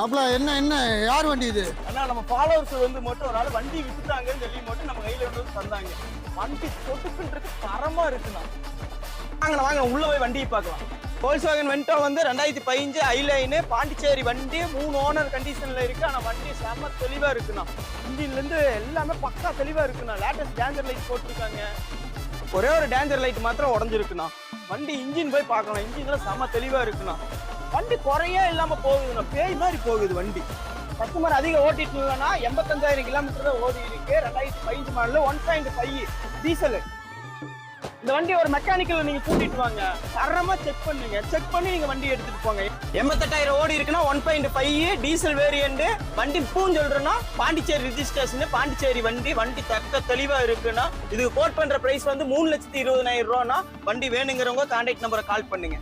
அப்பல என்ன என்ன யார் வண்டி இது? ஆனா நம்ம ஃபாலோவர்ஸ் வந்து மட்டும் ஒரு ஆள் வண்டி வித்துட்டாங்கன்னு சொல்லி மட்டும் நம்ம கையில வந்து தந்தாங்க. வண்டி தொட்டுக்குன்றது தரமா இருக்குண்ணா. வாங்க உள்ள போய் வண்டியை பார்க்கலாம். Volkswagen Vento வந்து 2015 ஐலைனு பாண்டிச்சேரி வண்டி 3 ஓனர் கண்டிஷன்ல இருக்கு. ஆனா வண்டி செம்ம தெளிவா இருக்குண்ணா. இன்ஜின்ல இருந்து எல்லாமே பக்கா தெளிவா இருக்குண்ணா. லேட்டஸ்ட் டேஞ்சர் லைட் போட்டிருக்காங்க. ஒரே ஒரு டேஞ்சர் லைட் மாத்திரம் உடஞ்சிருக்குண்ணா. வண்டி இன்ஜின் போய் பார்க்கலாம். இன்ஜின்ல செம்ம தெளிவா இருக்குண்ணா. வண்டி குறையே இல்லாம போகுதுண்ணா. பேய் மாதிரி போகுது வண்டி. கஸ்டமர் அதிகம் ஓட்டிட்டுனா 85,000 கிலோமீட்டர் தான் ஓடி இருக்கு. 2015 மாடல் 1.5 டீசல். இந்த வண்டி ஒரு மெக்கானிக்கல் நீங்க கூட்டிட்டு வாங்க, தரமா செக் பண்ணுங்க. செக் பண்ணி நீங்க வண்டி எடுத்துட்டு போங்க. 88,000 ஓடி இருக்குன்னா 1.5 டீசல் வேரியன்ட் வண்டி. பூன்னு சொல்றேன்னா பாண்டிச்சேரி ரிஜிஸ்ட்ரேஷன், பாண்டிச்சேரி வண்டி. வண்டி தக்க தெளிவா இருக்குன்னா இதுக்கு கோட் பண்ற பிரைஸ் வந்து 3,20,000 ரூபானா வண்டி வேணுங்கிறவங்க கான்டாக்ட் நம்பரை கால் பண்ணுங்க.